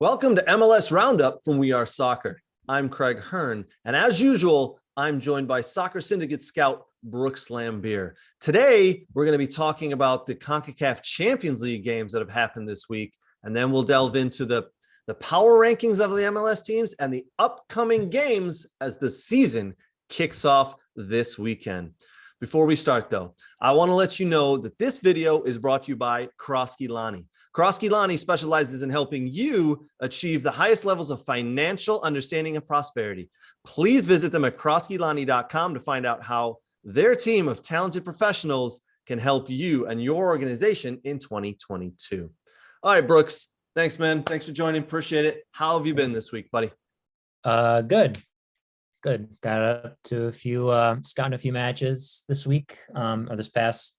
Welcome to MLS Round-Up from We Are Soccer. I'm Craig Hearn, and as usual, I'm joined by Soccer Syndicate scout Brooks Laimbeer. Today, we're going to be talking about the CONCACAF Champions League games that have happened this week, and then we'll delve into the power rankings of the MLS teams and the upcoming games as the season kicks off this weekend. Before we start, though, I want to let you know that this video is brought to you by Kroski Lani. Kroski Lani specializes in helping you achieve the highest levels of financial understanding and prosperity. Please visit them at kroskilani.com to find out how their team of talented professionals can help you and your organization in 2022. All right, Brooks. Thanks, man. Thanks for joining. Appreciate it. How have you been this week, buddy? Good. Got up to a few, scouting a few matches this week, or this past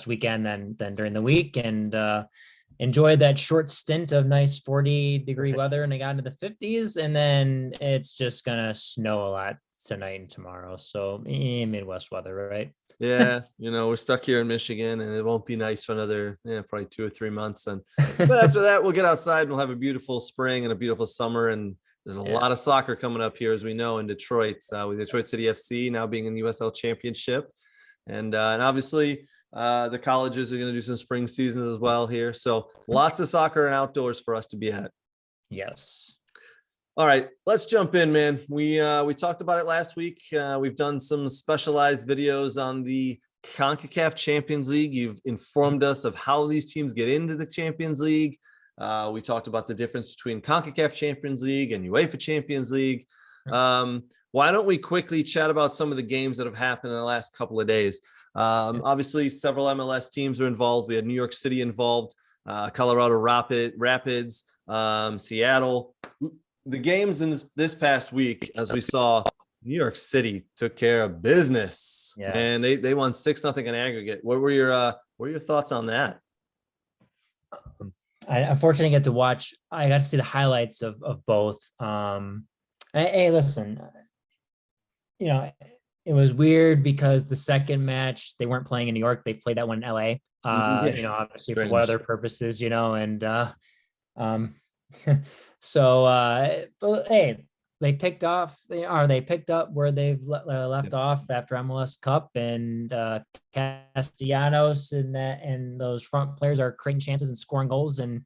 weekend, then during the week, and enjoyed that short stint of nice 40-degree weather, and I got into the 50s, and then it's just gonna snow a lot tonight and tomorrow. So Midwest weather, right? Yeah, we're stuck here in Michigan, and it won't be nice for another probably 2 or 3 months. But after that, we'll get outside and we'll have a beautiful spring and a beautiful summer. And there's a lot of soccer coming up here, as we know, in Detroit, with Detroit City FC now being in the USL Championship, and obviously the colleges are going to do some spring seasons as well here. So lots of soccer and outdoors for us to be at. Yes. All right, let's jump in, man. We talked about it last week. We've done some specialized videos on the CONCACAF Champions League. You've informed us of how these teams get into the Champions League. We talked about the difference between CONCACAF Champions League and UEFA Champions League. Why don't we quickly chat about some of the games that have happened in the last couple of days? Obviously, several MLS teams are involved. We had New York City involved, Colorado Rapids, Seattle. The games in this past week, as we saw, New York City took care of business, and they won 6-0 in aggregate. What were your thoughts on that? I unfortunately get to watch. I got to see the highlights of both. Hey, listen, it was weird because the second match they weren't playing in New York; they played that one in LA. Obviously for weather purposes, and so. But hey, they picked up where they've left off after MLS Cup, and Castellanos and those front players are creating chances and scoring goals, and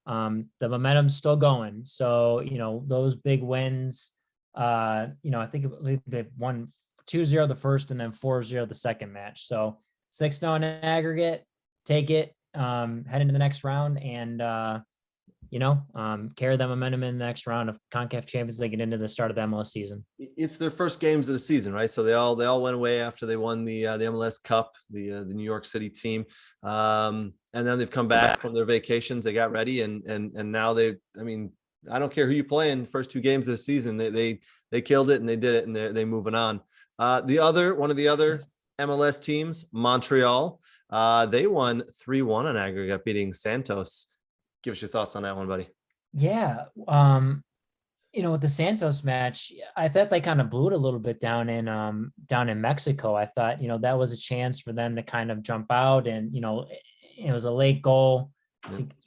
the momentum's still going. So those big wins. I think they've won 2-0 the first and then 4-0 the second match. So 6-0 in aggregate. Take it, head into the next round, and carry that momentum in the next round of CONCACAF Champions League and into the start of the MLS season. It's their first games of the season, right? So they all went away after they won the MLS Cup, the New York City team, and then they've come back from their vacations. They got ready, and now I don't care who you play in the first 2 games of the season. They killed it and they did it, and they're moving on. One of the other MLS teams, Montreal, they won 3-1 on aggregate, beating Santos. Give us your thoughts on that one, buddy. Yeah. With the Santos match, I thought they kind of blew it a little bit down in Mexico. I thought, that was a chance for them to kind of jump out, and, it was a late goal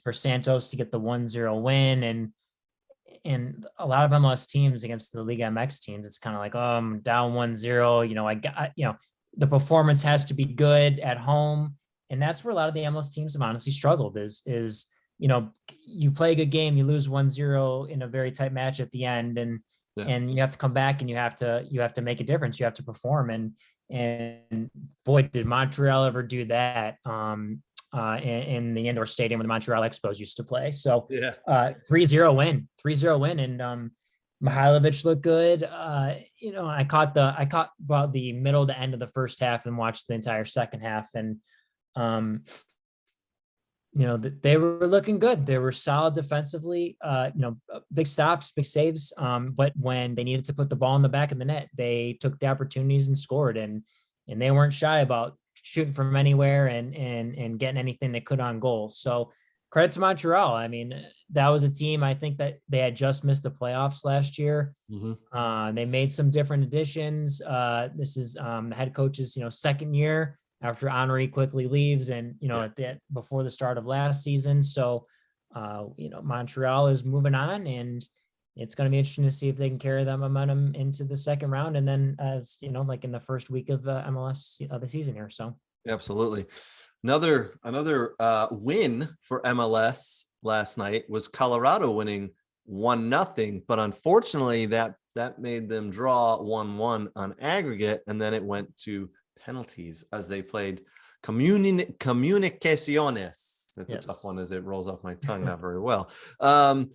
for Santos to get the 1-0 win. And a lot of MLS teams against the Liga MX teams, it's kind of like, I'm down 1-0. The performance has to be good at home. And that's where a lot of the MLS teams have honestly struggled is you play a good game, you lose 1-0 in a very tight match at the end, and you have to come back and you have to make a difference. You have to perform. And boy, did Montreal ever do that in the indoor stadium where the Montreal Expos used to play. So 3-0 win. And Mihailovic looked good. I caught about the middle to end of the first half and watched the entire second half. And they were looking good. They were solid defensively, big stops, big saves. But when they needed to put the ball in the back of the net, they took the opportunities and scored, and they weren't shy about shooting from anywhere and getting anything they could on goal. So credit to Montreal. I mean, that was a team, I think, that they had just missed the playoffs last year. They made some different additions. This is the head coach's, second year after Henry quickly leaves, and before the start of last season. So Montreal is moving on, and it's going to be interesting to see if they can carry that momentum into the second round. And then, as like in the first week of the MLS of the season here. So Absolutely. Another win for MLS last night was Colorado winning 1-0, but unfortunately that made them draw 1-1 on aggregate, and then it went to penalties as they played Comunicaciones. That's a tough one as it rolls off my tongue not very well. And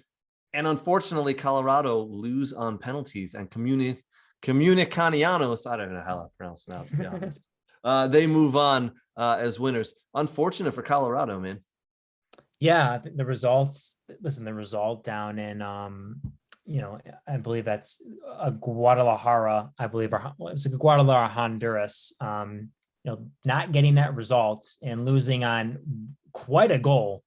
unfortunately, Colorado lose on penalties, and Comunicanianos, I don't know how to pronounce it now, to be honest. They move on as winners. Unfortunate for Colorado, man. Yeah, the result down in I believe that's Guadalajara, Guadalajara, Honduras. Not getting that result and losing on quite a goal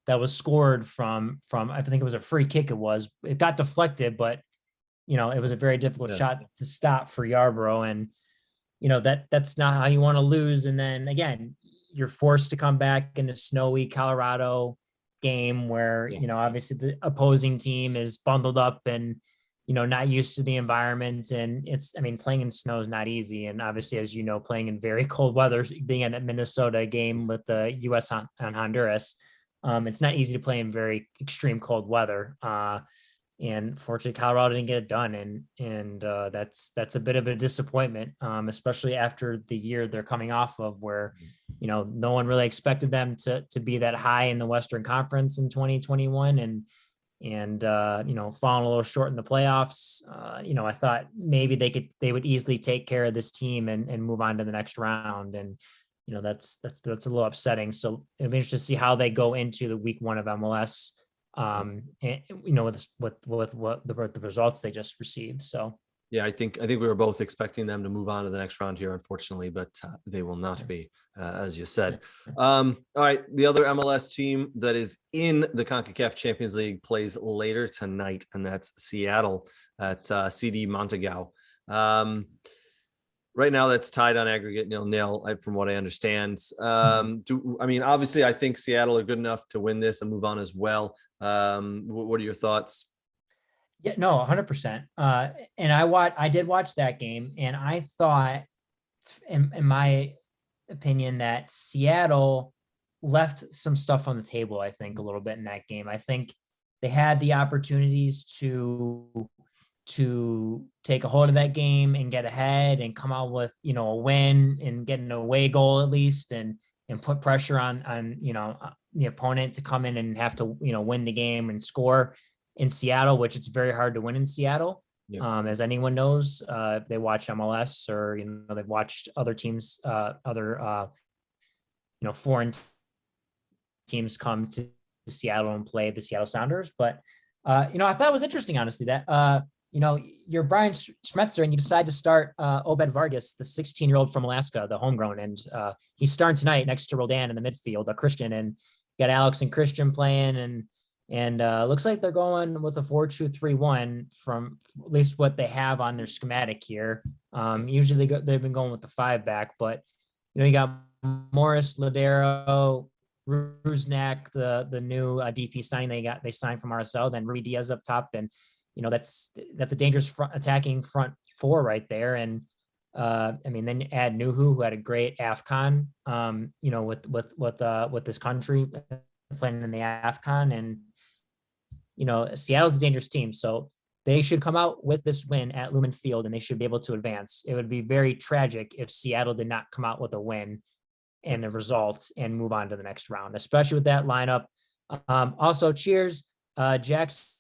that was scored from I think it was a free kick. It got deflected, but it was a very difficult shot to stop for Yarborough, and that's not how you want to lose. And then again, you're forced to come back in a snowy Colorado game where, obviously the opposing team is bundled up and, not used to the environment. And playing in snow is not easy. And obviously, as playing in very cold weather, being in a Minnesota game with the US on Honduras, it's not easy to play in very extreme cold weather. And fortunately, Colorado didn't get it done, and that's a bit of a disappointment, especially after the year they're coming off of, where no one really expected them to be that high in the Western Conference in 2021, and falling a little short in the playoffs. I thought maybe they would easily take care of this team and move on to the next round, and that's a little upsetting. So it'll be interesting to see how they go into the week 1 of MLS. And with what the results they just received. So yeah, I think we were both expecting them to move on to the next round here, unfortunately, but they will not be, as you said. All right, the other MLS team that is in the CONCACAF Champions League plays later tonight, and that's Seattle at CD Montreal. Right now, that's tied on aggregate 0-0, from what I understand. Obviously, I think Seattle are good enough to win this and move on as well. What are your thoughts? Yeah, no, 100%. And I did watch that game, and I thought, in my opinion, that Seattle left some stuff on the table, I think, a little bit in that game. I think they had the opportunities to take a hold of that game and get ahead and come out with, a win and get an away goal at least, and put pressure on the opponent to come in and have to, win the game and score in Seattle, which it's very hard to win in Seattle. Yep. As anyone knows, if they watch MLS or, they've watched other teams, foreign teams come to Seattle and play the Seattle Sounders. But, I thought it was interesting, honestly, that, you're Brian Schmetzer and you decide to start Obed Vargas, the 16-year-old from Alaska, the homegrown, and he's starting tonight next to Roldan in the midfield, a Christian, and got Alex and Christian playing, and looks like they're going with a 4-2-3-1 from at least what they have on their schematic here. Usually they've been going with the 5-back, but you got Morris, Ladero, Rusnak, the new DP signing they signed from RSL, then Rui Diaz up top, and that's a dangerous attacking front 4 right there. And then you add Nuhu, who had a great AFCON, with this country playing in the AFCON, and Seattle's a dangerous team, so they should come out with this win at Lumen Field, and they should be able to advance. It would be very tragic if Seattle did not come out with a win and a result and move on to the next round, especially with that lineup. Also, cheers, Jackson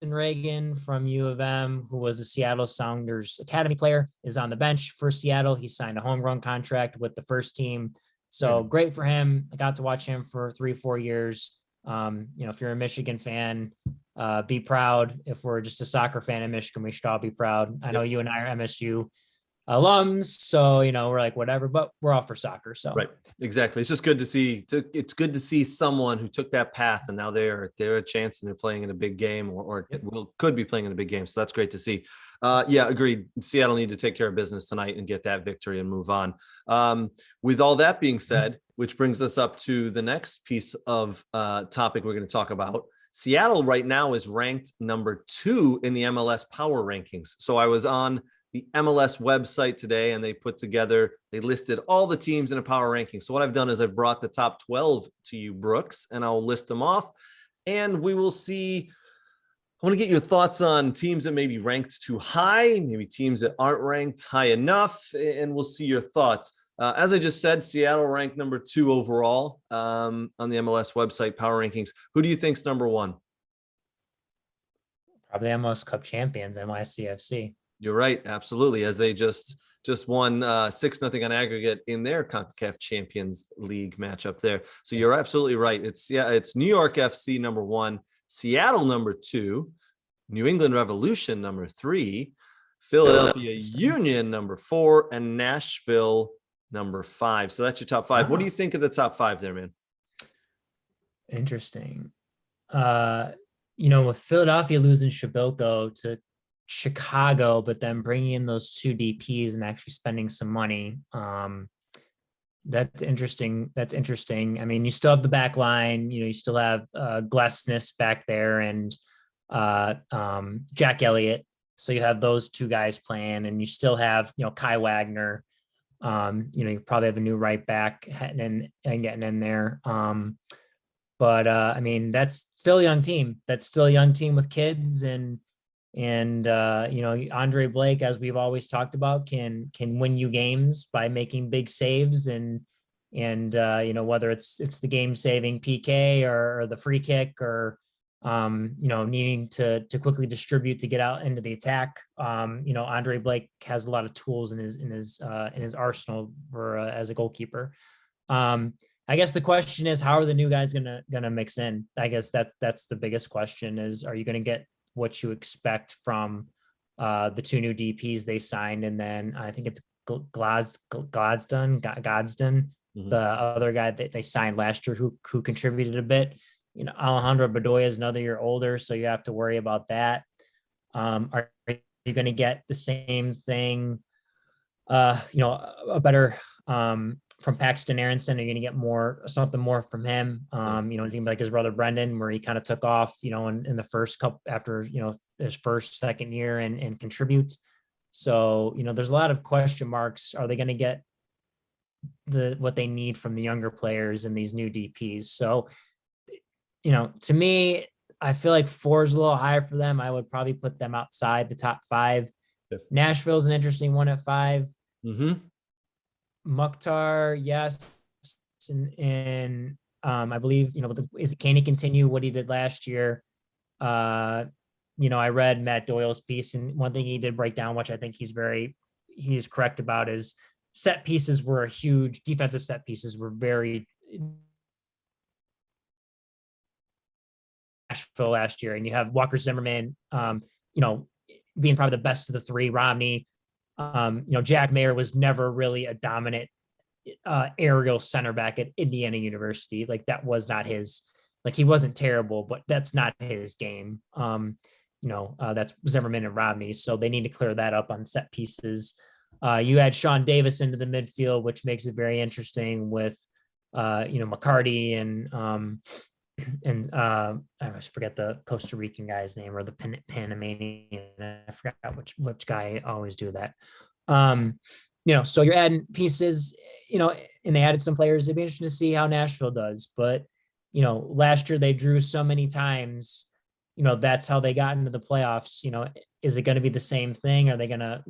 Reagan from U of M, who was a Seattle Sounders Academy player, is on the bench for Seattle. He signed a homegrown contract with the first team. So great for him. I got to watch him for 3-4 years. If you're a Michigan fan, be proud. If we're just a soccer fan in Michigan, we should all be proud. I know you and I are MSU alums, so we're like whatever, but we're all for soccer. So right, exactly. It's just good to see. It's good to see someone who took that path and now they're a chance and they're playing in a big game, or could be playing in a big game. So that's great to see. Yeah, agreed. Seattle need to take care of business tonight and get that victory and move on. With all that being said, which brings us up to the next piece of topic we're going to talk about. Seattle right now is ranked number 2 in the MLS Power Rankings. So I was on the MLS website today and they listed all the teams in a power ranking. So what I've done is I've brought the top 12 to you, Brooks, and I'll list them off and we will see. I want to get your thoughts on teams that may be ranked too high, maybe teams that aren't ranked high enough, and we'll see your thoughts. As I just said, Seattle ranked number 2 overall on the MLS website Power Rankings. Who do you think's number 1? Probably MLS Cup champions, NYC FC. You're right, absolutely. As they just won 6-0 on aggregate in their CONCACAF Champions League matchup there. So you're absolutely right. It's New York FC number 1, Seattle number 2, New England Revolution number 3, Philadelphia Union number 4, and Nashville number 5. So that's your top 5. What do you think of the top 5 there, man? Interesting. With Philadelphia losing Shabilko to Chicago, but then bringing in those 2 DPs and actually spending some money. That's interesting. I mean, you still have the back line, you still have Glesnes back there and Jack Elliott. So you have those 2 guys playing and you still have, Kai Wagner. You probably have a new right back heading in and getting in there. But I mean, that's still a young team. That's still a young team with kids and Andre Blake, as we've always talked about, can win you games by making big saves and whether it's the game saving PK or the free kick or needing to quickly distribute to get out into the attack. Andre Blake has a lot of tools in his arsenal for as a goalkeeper. I guess the question is, how are the new guys gonna mix in? I guess that's the biggest question is, are you going to get what you expect from the 2 new DPs they signed? And then I think it's Godsden, the other guy that they signed last year who contributed a bit. Alejandro Bedoya is another year older, so you have to worry about that. Are you going to get the same thing, a better from Paxton Aronson? Are you going to get something more from him? Is he going to be like his brother Brendan, where he kind of took off, in the first couple after, his second year and contributes. So, there's a lot of question marks. Are they going to get what they need from the younger players and these new DPs? So, to me, I feel like 4 is a little higher for them. I would probably put them outside the top 5. Yep. Nashville's an interesting one at 5. Mm-hmm. Mukhtar, yes. And I believe, can he continue what he did last year? I read Matt Doyle's piece, and one thing he did break down, which I think he's correct about, is defensive set pieces were very Nashville last year. And you have Walker Zimmerman, being probably the best of the 3, Romney. Jack Mayer was never really a dominant aerial center back at Indiana University. Like, that was not his, he wasn't terrible, but that's not his game. That's Zimmerman and Romney. So they need to clear that up on set pieces. You add Sean Davis into the midfield, which makes it very interesting with, McCarty and I always forget the Costa Rican guy's name, or the Panamanian. I forgot which guy always do that. So you're adding pieces, and they added some players. It'd be interesting to see how Nashville does. But, last year they drew so many times, that's how they got into the playoffs. Is it going to be the same thing? Are they going to,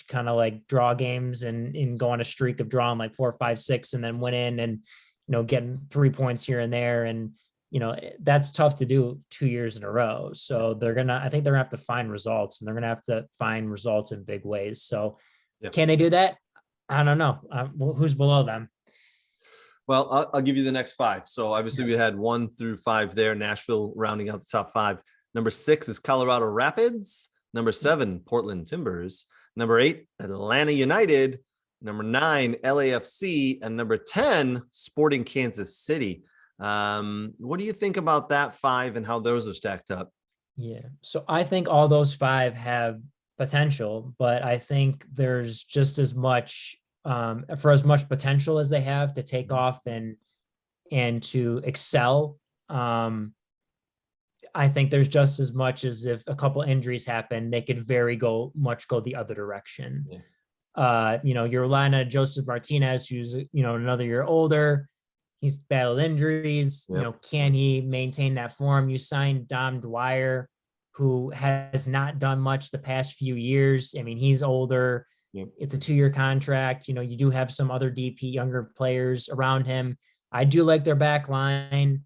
kind of like draw games and go on a streak of drawing like 4, 5, 6, and then win in and, getting 3 points here and there. And, that's tough to do 2 years in a row. So I think they're gonna have to find results, and they're going to have to find results in big ways. So Can they do that? I don't know. Who's below them? Well, I'll give you the next 5. So obviously we had 1 through 5 there, Nashville rounding out the top 5. Number 6 is Colorado Rapids. Number 7, Portland Timbers. Number 8, Atlanta United. Number 9, LAFC, and number 10, Sporting Kansas City. What do you think about that 5 and how those are stacked up? Yeah. So I think all those 5 have potential, but I think there's just as much, for as much potential as they have to take off and to excel. I think there's just as much as if a couple injuries happen, they could go the other direction. Yeah. You're relying on Joseph Martinez, who's, another year older. He's battled injuries. Yep. Can he maintain that form? You signed Dom Dwyer, who has not done much the past few years. I mean, he's older. Yep. It's a 2-year contract. You do have some other DP younger players around him. I do like their back line.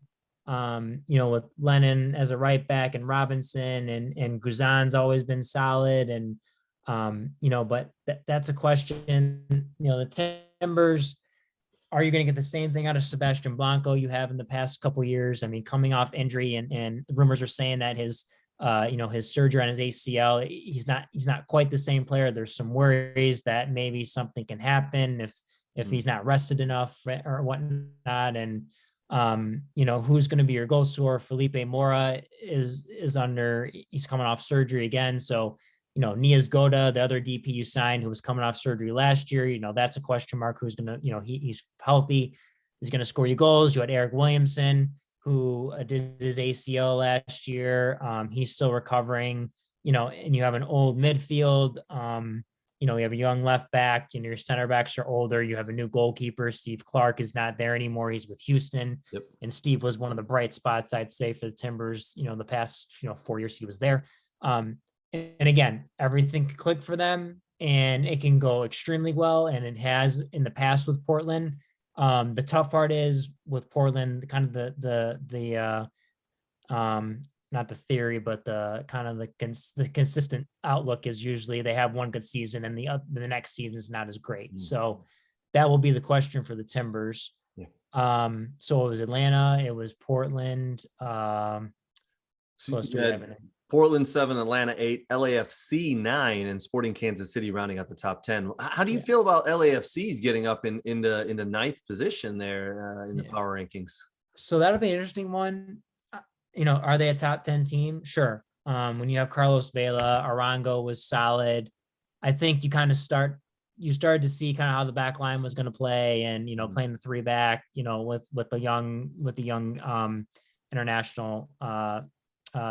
With Lennon as a right back and Robinson and Guzan's always been solid. And, but that's a question. The Timbers, are you going to get the same thing out of Sebastian Blanco you have in the past couple of years? I mean, coming off injury and rumors are saying that his surgery on his ACL, he's not quite the same player. There's some worries that maybe something can happen if he's not rested enough or whatnot. And, who's going to be your goal scorer? Felipe Mora he's coming off surgery again. So, Nias Goda, the other DP you signed, who was coming off surgery last year, that's a question mark. Who's going to, he's healthy. He's going to score you goals. You had Eric Williamson, who did his ACL last year. He's still recovering, and you have an old midfield. You have a young left back, and your center backs are older. You have a new goalkeeper. Steve Clark is not there anymore. He's with Houston. Yep. And Steve was one of the bright spots, I'd say, for the Timbers, the past, 4 years he was there. And again, everything can click for them and it can go extremely well. And it has in the past with Portland. The tough part is with Portland, kind of the not the theory, but the kind of the consistent outlook is usually they have one good season and the next season is not as great. Mm. So that will be the question for the Timbers. Yeah. So it was Atlanta, it was Portland. So you had Portland 7, Atlanta 8, LAFC 9, and Sporting Kansas City rounding out the top 10. How do you feel about LAFC getting up in the ninth position there in the power rankings? So that'll be an interesting one. Are they a top 10 team? Sure. When you have Carlos Vela, Arango was solid. I think you started to see kind of how the back line was going to play and, playing the 3 back, with the young international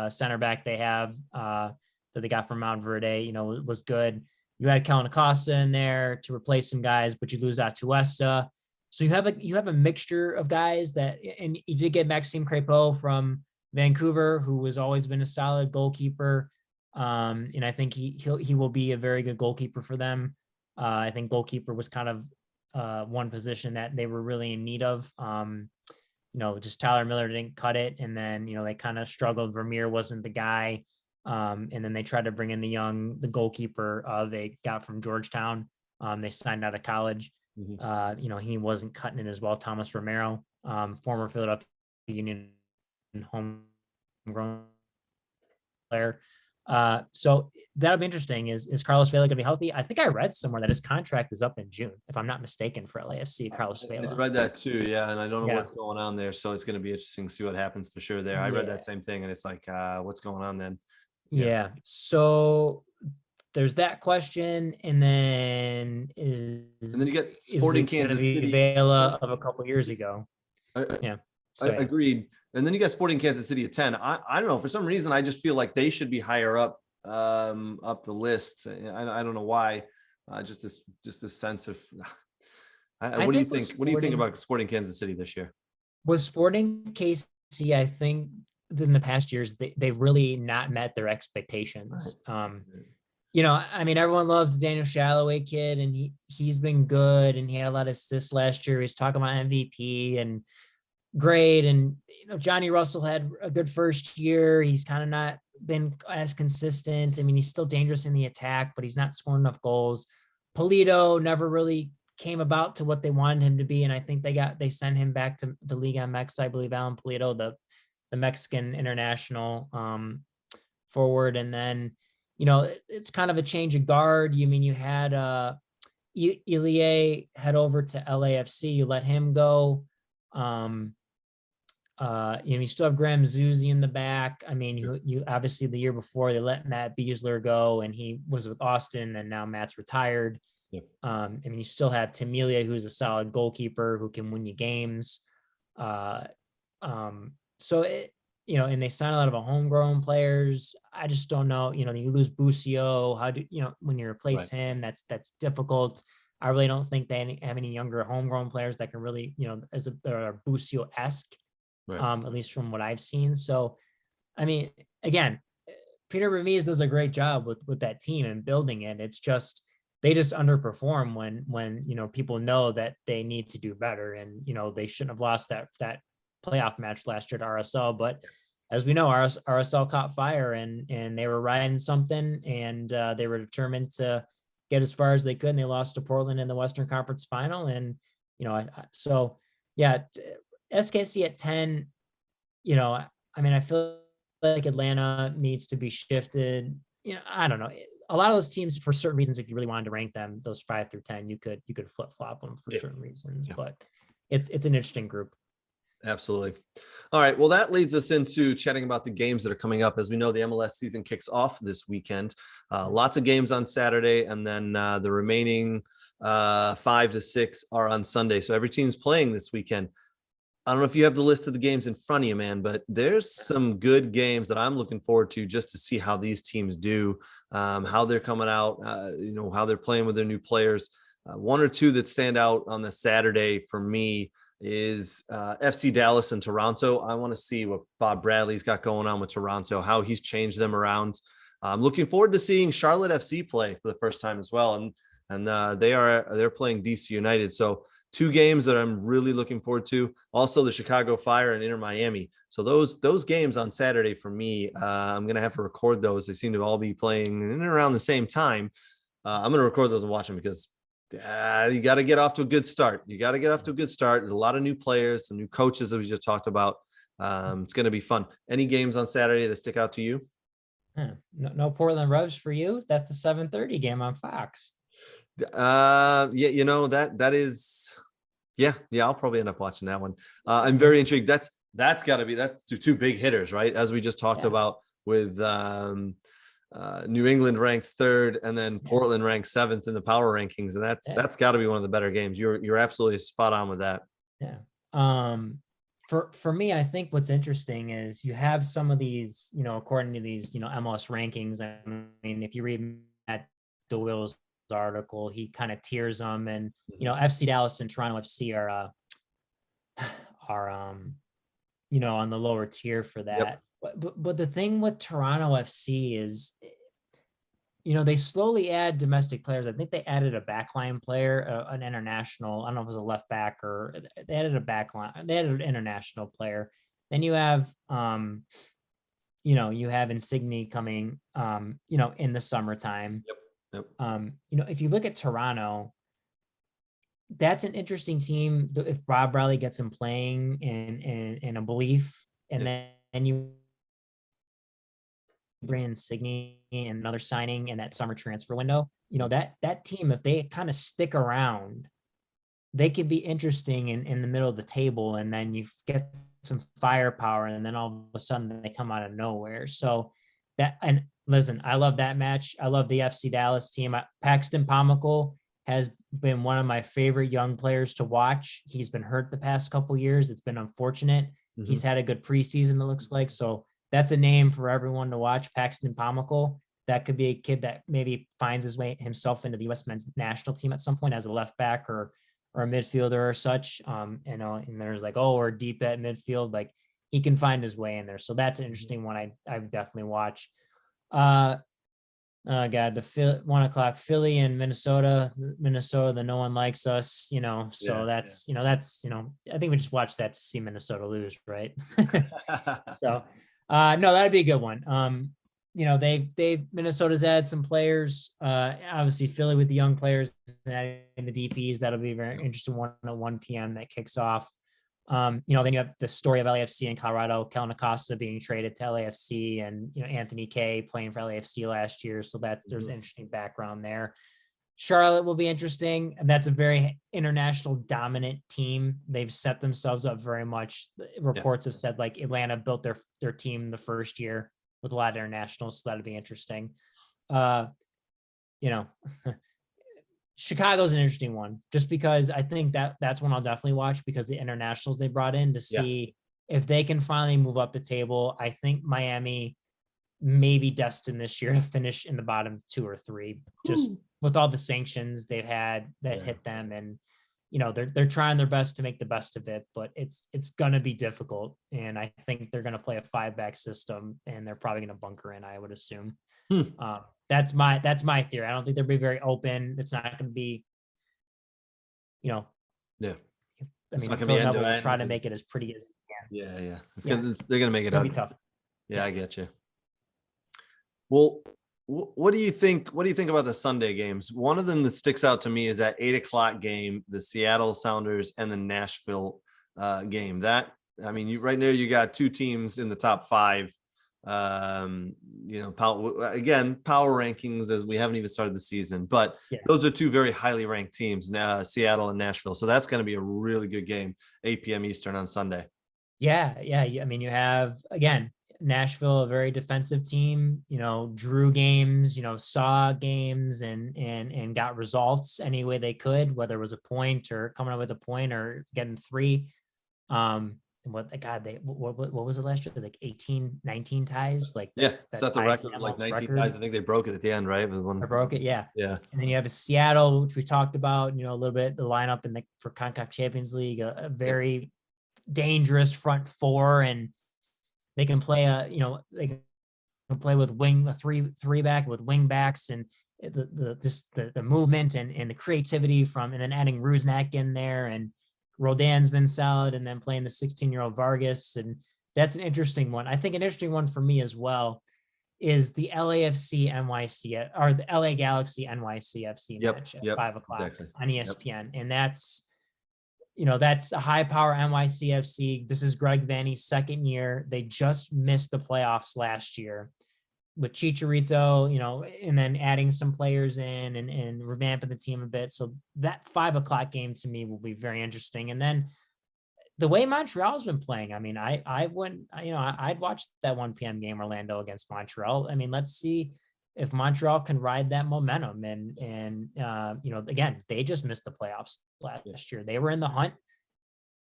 center back they have that they got from Mount Verde, was good. You had Kellen Acosta in there to replace some guys, but you lose Atuesta. So you have a mixture of guys that, and you did get Maxime Crépeau from Vancouver, who has always been a solid goalkeeper. And I think he will be a very good goalkeeper for them. I think goalkeeper was kind of one position that they were really in need of. Just Tyler Miller didn't cut it. And then, they kind of struggled. Vermeer wasn't the guy. And then they tried to bring in the goalkeeper they got from Georgetown. They signed out of college. Mm-hmm. He wasn't cutting it as well. Thomas Romero, former Philadelphia Union homegrown player. So that'll be interesting. Is Carlos Vela going to be healthy? I think I read somewhere that his contract is up in June, if I'm not mistaken, for LAFC. Carlos Vela. I read that too, yeah, and I don't know what's going on there, so it's going to be interesting to see what happens for sure there. I read that same thing, and it's like, what's going on then? Yeah. So there's that question, and then you get Sporting Kansas City Vela of a couple years ago. Agreed. And then you got Sporting Kansas City at 10. I don't know. For some reason, I just feel like they should be higher up the list. I don't know why. Just this sense of. What do you think? What do you think about Sporting Kansas City this year? With Sporting KC, I think in the past years they've really not met their expectations. Right. Everyone loves the Daniel Shalloway kid, and he's been good, and he had a lot of assists last year. He's talking about MVP and great, and Johnny Russell had a good first year. He's kind of not been as consistent. He's still dangerous in the attack, but he's not scoring enough goals. Polito never really came about to what they wanted him to be, and I think they sent him back to the Liga MX, I believe. Alan Polito, the Mexican international forward, and then it's kind of a change of guard. You had Ilie head over to LAFC. You let him go. You still have Graham Zusi in the back. You obviously the year before they let Matt Beasler go, and he was with Austin, and now Matt's retired. Yep. You still have Tamilia, who's a solid goalkeeper who can win you games. So and they sign a lot of homegrown players. I just don't know, you lose Busio. How do, when you replace him, that's difficult. I really don't think they have any younger homegrown players that can really, as they're Busio-esque, at least from what I've seen. So, I mean, again, Peter Vermees does a great job with that team and building it. It's just, they just underperform when people know that they need to do better, and they shouldn't have lost that playoff match last year to RSL. But as we know, RSL caught fire and they were riding something, and they were determined to get as far as they could, and they lost to Portland in the Western Conference Final. And so yeah, SKC at 10. I mean, I feel like Atlanta needs to be shifted. I don't know. A lot of those teams, for certain reasons, if you really wanted to rank them, those 5 through 10, you could flip flop them for certain reasons. But it's an interesting group. Absolutely. All right. Well, that leads us into chatting about the games that are coming up. As we know, the MLS season kicks off this weekend. Lots of games on Saturday, and then the remaining 5 to 6 are on Sunday. So every team's playing this weekend. I don't know if you have the list of the games in front of you, man, but there's some good games that I'm looking forward to just to see how these teams do, how they're coming out, how they're playing with their new players. One or two that stand out on the Saturday for me is FC Dallas and Toronto. I want to see what Bob Bradley's got going on with Toronto, how he's changed them around. I'm looking forward to seeing Charlotte FC play for the first time as well, and they're playing DC United. So 2 games that I'm really looking forward to. Also, the Chicago Fire and Inter Miami. So those games on Saturday for me, I'm going to have to record those. They seem to all be playing in and around the same time. I'm going to record those and watch them because you got to get off to a good start. There's a lot of new players, some new coaches that we just talked about. It's going to be fun. Any games on Saturday that stick out to you? No Portland Revs for you? That's a 7:30 game on Fox. That is, I'll probably end up watching that one. I'm very intrigued. That's got to be, that's 2 big hitters, right? As we just talked about with New England ranked 3rd and then Portland ranked 7th in the power rankings, and that's got to be one of the better games. You're absolutely spot on with that. For me, I think what's interesting is you have some of these, according to these MLS rankings. I mean, if you read Matt DeWill's article, he kind of tiers them, and FC Dallas and Toronto FC are on the lower tier for that. But the thing with Toronto FC is, they slowly add domestic players. I think they added a backline player, an international. I don't know if it was a left back, or they added a backline. They added an international player. Then you have you have Insigne coming in the summertime. If you look at Toronto, that's an interesting team. If Bob Bradley gets him playing in a belief, and then you bring in Insigne and another signing in that summer transfer window, that team, if they kind of stick around, they could be interesting in the middle of the table, and then you get some firepower, and then all of a sudden they come out of nowhere. So and listen, I love that match. I love the FC Dallas team. Paxton Pomykal has been one of my favorite young players to watch. He's been hurt the past couple of years. It's been unfortunate. He's had a good preseason, it looks like. So that's a name for everyone to watch, Paxton Pomykal. That could be a kid that maybe finds his way himself into the U.S. men's national team at some point as a left back or a midfielder or such. And there's or deep at midfield, he can find his way in there. So that's an interesting one. I would definitely watch. The 1:00 Philly and Minnesota, the no one likes us, so that's I think we just watched that to see Minnesota lose, right? So no, that'd be a good one. Minnesota's added some players, obviously Philly with the young players and the DPs. That'll be a very interesting one at 1 p.m. that kicks off. Then you have the story of LAFC in Colorado, Kellen Acosta being traded to LAFC, and Anthony Kay playing for LAFC last year. So there's interesting background there. Charlotte will be interesting, and that's a very international dominant team. They've set themselves up very much. Reports have said Atlanta built their team the first year with a lot of internationals, so that'll be interesting. Chicago's an interesting one, just because I think that's one I'll definitely watch, because the internationals they brought in to see if they can finally move up the table, I think Miami may be destined this year to finish in the bottom 2 or 3, just with all the sanctions they've had that hit them. And, they're trying their best to make the best of it, but it's going to be difficult. And I think they're going to play a 5-back system, and they're probably going to bunker in, I would assume. That's my theory. I don't think they'll be very open. It's not going to be, yeah. I mean, Villanova will try to make it as pretty as you can. Yeah. They're going to make it ugly. Be tough. Yeah, I get you. Well, what do you think? What do you think about the Sunday games? One of them that sticks out to me is that 8:00 game, the Seattle Sounders and the Nashville game. Right there, you got 2 teams in the top 5. Power rankings, as we haven't even started the season, but those are 2 very highly ranked teams now, Seattle and Nashville. So that's going to be a really good game, 8 p.m. Eastern on Sunday. Yeah. I mean, you have, again, Nashville, a very defensive team, drew games, saw games and got results any way they could, whether it was a point or coming up with a point or getting 3. What was it last year? Like 18, 19 ties? Like set the record with like 19 ties. I think they broke it at the end, right? I broke it, yeah. Yeah. And then you have a Seattle, which we talked about, a little bit, the lineup for CONCACAF Champions League, a very dangerous front 4, and they can play they can play with a 3-back with wing backs, and the movement and the creativity and then adding Rusnak in there, and Rodin's been solid, and then playing the 16-year-old Vargas. And that's an interesting one. I think an interesting one for me as well is the LAFC NYC or the LA Galaxy NYC FC match at 5:00 on ESPN. And that's a high power NYCFC. This is Greg Vanny's 2nd year. They just missed the playoffs last year with Chicharito, and then adding some players in and revamping the team a bit. So that 5:00 game to me will be very interesting. And then the way Montreal's been playing, I mean, I'd watch that 1 p.m. game, Orlando against Montreal. I mean, let's see if Montreal can ride that momentum. And again, they just missed the playoffs last year. They were in the hunt.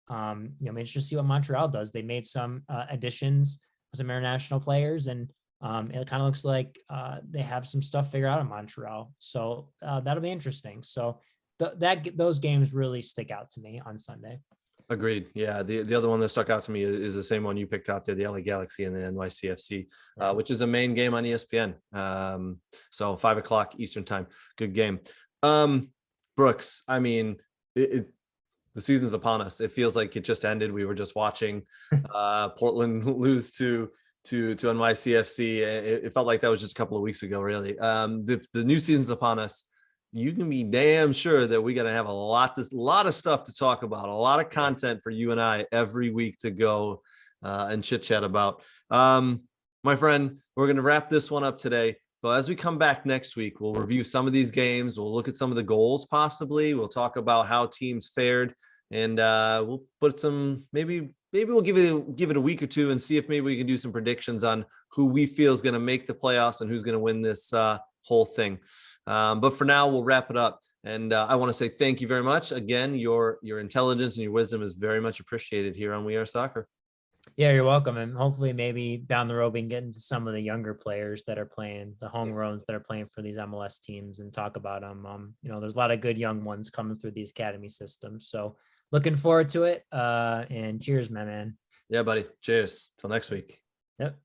I'm interested to see what Montreal does. They made some additions, some international players, and it kind of looks like they have some stuff figured out in Montreal. So that'll be interesting. So those games really stick out to me on Sunday. Agreed. Yeah. The other one that stuck out to me is the same one you picked out there, the LA Galaxy and the NYCFC, which is a main game on ESPN. So 5:00 Eastern time. Good game. Brooks, I mean, the season's upon us. It feels like it just ended. We were just watching Portland lose to NYCFC. It felt like that was just a couple of weeks ago, really. The new season's upon us. You can be damn sure that we're going to have a lot of stuff to talk about, a lot of content for you and I every week to go and chit chat about. My friend, we're going to wrap this one up today. But as we come back next week, we'll review some of these games. We'll look at some of the goals, possibly. We'll talk about how teams fared, and we'll put some, maybe we'll give it a week or two and see if maybe we can do some predictions on who we feel is going to make the playoffs and who's going to win this whole thing. But for now, we'll wrap it up. And I want to say thank you very much. Again, your intelligence and your wisdom is very much appreciated here on We Are Soccer. Yeah, you're welcome. And hopefully maybe down the road we can get into some of the younger players that are playing, the homegrowns that are playing for these MLS teams, and talk about them. There's a lot of good young ones coming through these academy systems. So looking forward to it. And cheers, my man. Yeah, buddy. Cheers. Till next week. Yep.